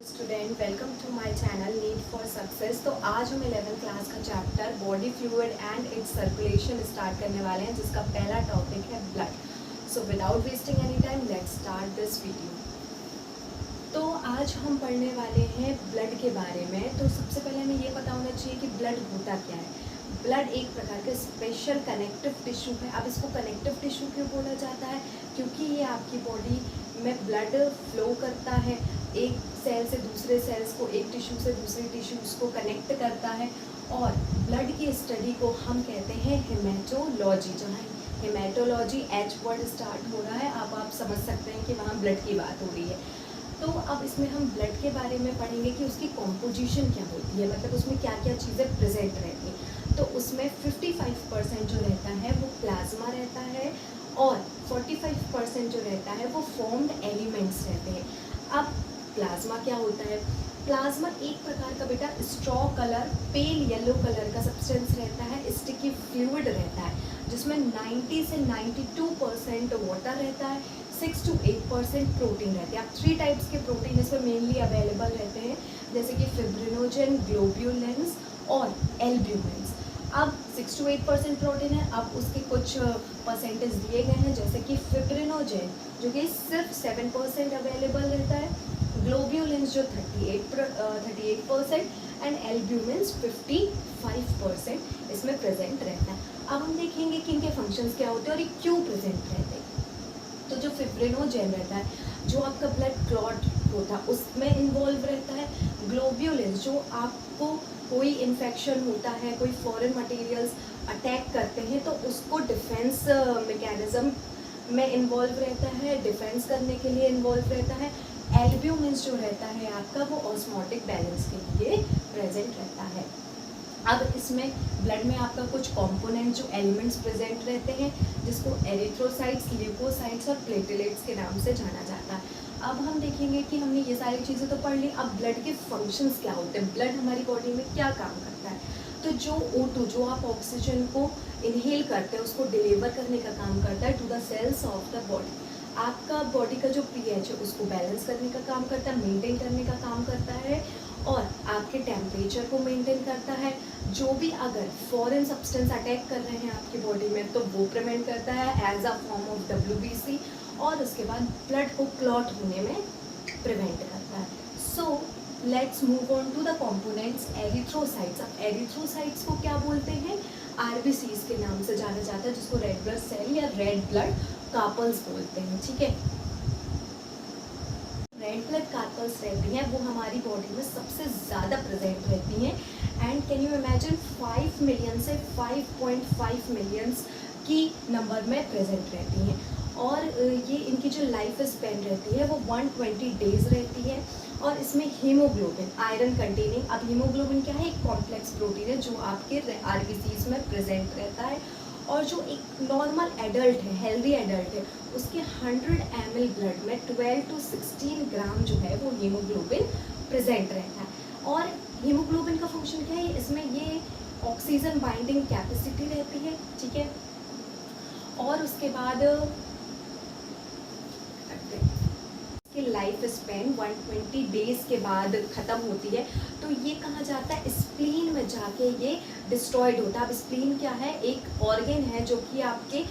Student welcome to my channel need for success. तो आज हम 11th क्लास का chapter body fluid and its circulation start करने वाले हैं, जिसका पहला टॉपिक है blood. So without wasting any time let's start this video. तो आज हम पढ़ने वाले हैं ब्लड के बारे में। तो सबसे पहले हमें ये पता होना चाहिए कि ब्लड होता क्या है। ब्लड एक प्रकार का स्पेशल कनेक्टिव टिश्यू है। अब इसको कनेक्टिव टिश्यू क्यों बोला जाता है? क्योंकि ये आपकी बॉडी में ब्लड फ्लो करता है, एक सेल से दूसरे सेल्स को, एक टिश्यू से दूसरे टिश्यूज़ को कनेक्ट करता है। और ब्लड की स्टडी को हम कहते हैं हेमेटोलॉजी। जहाँ हेमेटोलॉजी एच वर्ड स्टार्ट हो रहा है, अब आप समझ सकते हैं कि वहाँ ब्लड की बात हो रही है। तो अब इसमें हम ब्लड के बारे में पढ़ेंगे कि उसकी कॉम्पोजिशन क्या होती है, मतलब उसमें क्या क्या चीज़ें प्रेजेंट रहती हैं। तो उसमें 55% जो रहता है वो प्लाज्मा रहता है और 45% जो रहता है वो फॉर्म्ड एलिमेंट्स रहते हैं। अब प्लाज्मा क्या होता है? प्लाज्मा एक प्रकार का बेटा straw colour, pale yellow colour का सब्सटेंस रहता है, स्टिकी फ्लूइड रहता है, जिसमें 90 से 92% वाटर रहता है, 6 to 8% प्रोटीन रहते हैं। अब 3 टाइप्स के प्रोटीन इसमें मेनली अवेलेबल रहते हैं, जैसे कि फिब्रिनोजेन, ग्लोब्यूलेंस और एल्ब्यूमिन्स। अब 6 to 8% प्रोटीन है। अब उसके कुछ परसेंटेज दिए गए हैं, जैसे कि फिब्रिनोजेन जो कि सिर्फ 7% अवेलेबल रहता है, ग्लोब्यूलिन्स जो 38% एंड एल्ब्यूमिन्स 55% इसमें प्रेजेंट रहता है। अब हम देखेंगे कि इनके फंक्शंस क्या होते हैं और ये क्यों प्रेजेंट रहते हैं। तो जो फिब्रिनोजेन रहता है, जो आपका ब्लड क्लॉट होता है उसमें इन्वॉल्व रहता है। ग्लोब्यूलिन्स जो आपको कोई इन्फेक्शन होता है, कोई फॉरेन मटेरियल्स अटैक करते हैं तो उसको डिफेंस मैकेनिज्म में इन्वॉल्व रहता है, डिफेंस करने के लिए इन्वॉल्व रहता है। एल्ब्यूमिन्स जो रहता है आपका वो ऑस्मोटिक बैलेंस के लिए प्रेजेंट रहता है। अब इसमें ब्लड में आपका कुछ कंपोनेंट जो एलिमेंट्स प्रेजेंट रहते हैं, जिसको एरिथ्रोसाइट्स, ल्यूकोसाइट्स और प्लेटलेट्स के नाम से जाना जाता है। अब हम देखेंगे कि हमने ये सारी चीज़ें तो पढ़ ली। अब ब्लड के फंक्शंस क्या होते हैं, ब्लड हमारी बॉडी में क्या काम करता है। तो जो O2 जो आप ऑक्सीजन को इनहेल करते हैं उसको डिलीवर करने का काम करता है to the cells of the body. आपका बॉडी का जो pH है उसको बैलेंस करने का काम करता है, मेंटेन करने का काम करता है और आपके टेम्परेचर को मेंटेन करता है। जो भी अगर फॉरेन सब्सटेंस अटैक कर रहे हैं आपकी बॉडी में तो वो प्रिवेंट करता है as a form of WBC, और उसके बाद ब्लड को क्लॉट होने में प्रिवेंट करता है। So let's move on to the components erythrocytes. अब एरिथ्रोसाइट्स को क्या बोलते हैं? RBCs के नाम से जाना जाता है, जिसको रेड ब्लड सेल या रेड ब्लड कार्पल्स बोलते हैं। ठीक है, रेड ब्लड कार्पल्स रहती हैं वो हमारी बॉडी में सबसे ज़्यादा प्रेजेंट रहती हैं। And can you imagine 5 million से 5.5 मिलियंस की नंबर में प्रेजेंट रहती हैं। और ये इनकी जो लाइफ स्पेन रहती है वो 120 डेज रहती है। और इसमें हीमोग्लोबिन, आयरन कंटेनिंग, अब हीमोग्लोबिन क्या है? एक कॉम्प्लेक्स प्रोटीन है जो आपके RBCs में प्रेजेंट रहता है। और जो एक नॉर्मल एडल्ट है, हेल्दी एडल्ट है, उसके 100 ml ब्लड में 12 to 16 ग्राम जो है वो हीमोग्लोबिन प्रेजेंट रहता है। और हीमोग्लोबिन का फंक्शन क्या है? इसमें ये ऑक्सीजन बाइंडिंग कैपेसिटी रहती है। ठीक है, और उसके बाद की लाइफ स्पेन 120 डेज के बाद ख़त्म होती है। तो ये कहा जाता है स्प्लीन में जाके ये डिस्ट्रॉयड होता है। अब स्प्लीन क्या है? एक ऑर्गन है जो कि आपके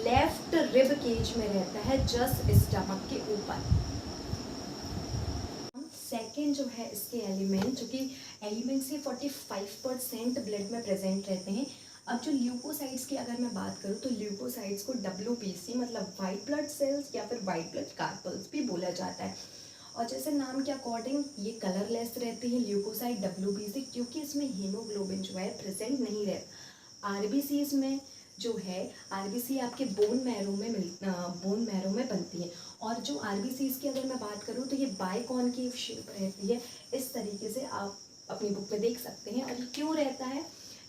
लेफ्ट रिब केज में रहता है, जस्ट स्टमक के ऊपर। सेकेंड जो है इसके एलिमेंट, जो कि एलिमेंट से 45% ब्लड में प्रेजेंट रहते हैं। अब जो ल्यूकोसाइट्स की अगर मैं बात करूँ तो ल्यूकोसाइट्स को WBC मतलब वाइट ब्लड सेल्स या फिर वाइट ब्लड कार्पल्स भी बोला जाता है। और जैसे नाम के अकॉर्डिंग ये कलरलेस रहती है ल्यूकोसाइट WBC, क्योंकि इसमें हीमोग्लोबिन जो है प्रेजेंट नहीं रहता। RBCs में जो है RBC आपके बोन मैरो में बनती है। और जो RBCs की अगर मैं बात करूँ तो ये बाइकॉन्केव शेप रहती है, इस तरीके से आप अपनी बुक में देख सकते हैं। और ये क्यों रहता है?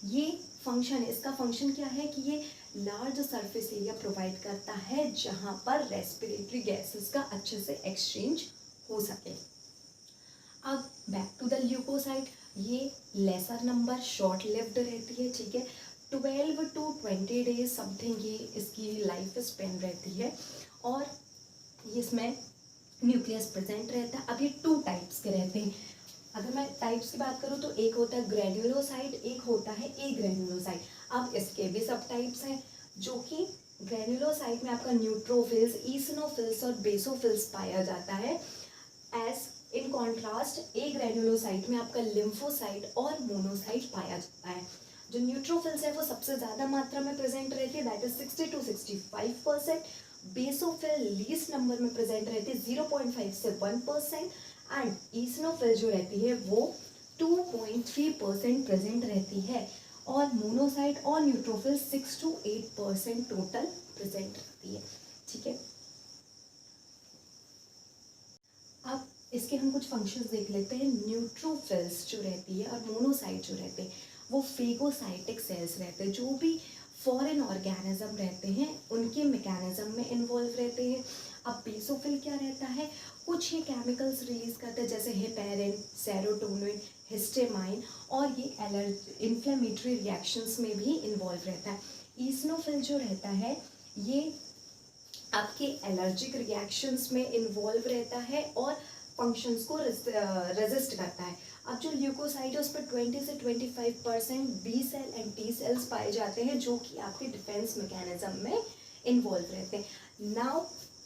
ये फंक्शन है, इसका फंक्शन क्या है कि ये लार्ज सरफेस एरिया प्रोवाइड करता है जहाँ पर रेस्पिरेटरी गैसेस का अच्छे से एक्सचेंज हो सके। अब बैक टू द ल्यूकोसाइट, ये लेसर नंबर, शॉर्ट लिव्ड रहती है। ठीक है, 12 to 20 डेज समथिंग ये इसकी लाइफ स्पेन रहती है। और इसमें न्यूक्लियस प्रेजेंट रहता है। अब ये 2 टाइप्स के रहते हैं। अगर मैं टाइप्स की बात करूँ तो एक होता है ग्रेन्युलोसाइट, एक होता है एग्रेन्युलोसाइट। अब इसके भी सब टाइप्स हैं, जो कि ग्रेन्युलोसाइट में आपका न्यूट्रोफिल्स, ईसिनोफिल्स और बेसोफिल्स पाया जाता है। एज इन कॉन्ट्रास्ट एग्रेन्युलोसाइट में आपका लिम्फोसाइट और मोनोसाइट पाया जाता है। जो न्यूट्रोफिल्स है वो सबसे ज़्यादा मात्रा में प्रेजेंट रहती है, that is 60 to 65%। Basophil least number में प्रेजेंट रहती है, 0.5 से 1%। एंड ईसिनोफिल जो रहती है वो 2.3% प्रेजेंट रहती है। और मोनोसाइट और न्यूट्रोफिल 6 to 8% टोटल प्रेजेंट रहती है। ठीक है, अब इसके हम कुछ फंक्शंस देख लेते हैं। न्यूट्रोफिल्स जो रहती है और मोनोसाइट जो रहते हैं वो फेगोसाइटिक सेल्स रहते हैं, जो भी फॉरेन ऑर्गेनिज्म रहते हैं उनके मैकेनिज्म में इन्वॉल्व रहते हैं। अब बेसोफिल क्या रहता है, कुछ ये केमिकल्स रिलीज करते हैं जैसे हेपेरिन, सेरोटोनिन, हिस्टेमाइन, और ये इन्फ्लेमेटरी रिएक्शंस में भी इन्वॉल्व रहता है। ईसिनोफिल जो रहता है ये आपके एलर्जिक रिएक्शंस में इन्वॉल्व रहता है और फंक्शंस को रेजिस्ट करता है। अब जो ल्यूकोसाइट है उस पर 20 से 25% B cell and T cells पाए जाते हैं, जो कि आपके डिफेंस मैकेनिज्म में इन्वॉल्व रहते हैं। नाउ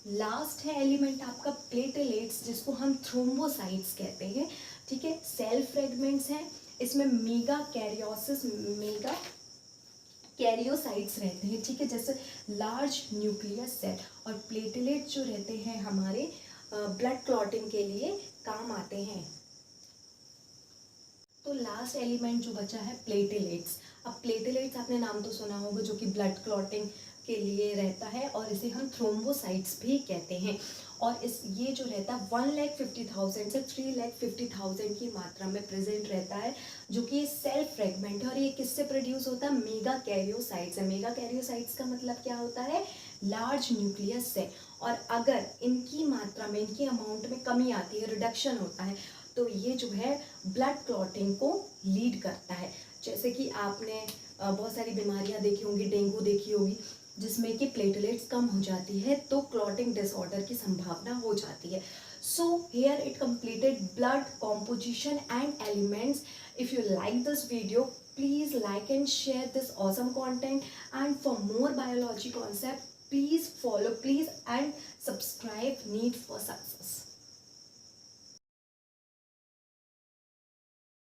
लास्ट है एलिमेंट आपका प्लेटलेट्स, जिसको हम थ्रोम्बोसाइट्स कहते हैं। ठीक है, सेल फ्रेगमेंट्स हैं, इसमें मेगा कैरियोसिस, मेगा कैरियोसाइट्स रहते हैं। ठीक है, जैसे लार्ज न्यूक्लियस सेल। और प्लेटलेट जो रहते हैं हमारे ब्लड क्लॉटिंग के लिए काम आते हैं। तो लास्ट एलिमेंट जो बचा है प्लेटलेट्स। अब प्लेटलेट्स आपने नाम तो सुना होगा, जो कि ब्लड क्लॉटिंग के लिए रहता है और इसे हम थ्रोम्बोसाइट्स भी कहते हैं। और इस ये जो रहता है 1,50,000 से 3,50,000 की मात्रा में प्रेजेंट रहता है, जो कि ये सेल फ्रेगमेंट है। और ये किससे प्रोड्यूस होता है, मेगा कैरियोसाइट्स है। मेगा कैरियोसाइट्स का मतलब क्या होता है, लार्ज न्यूक्लियस से। और अगर इनकी मात्रा में, इनकी अमाउंट में कमी आती है, रिडक्शन होता है, तो ये जो है ब्लड क्लॉटिंग को लीड करता है। जैसे कि आपने बहुत सारी बीमारियां देखी होंगी, डेंगू देखी होगी, जिसमें कि प्लेटलेट्स कम हो जाती है तो क्लॉटिंग डिसऑर्डर की संभावना हो जाती है। So here it completed blood composition and elements. If you like this video, please like and share this awesome content, and for more biology concept please follow, please, and subscribe Need for Success.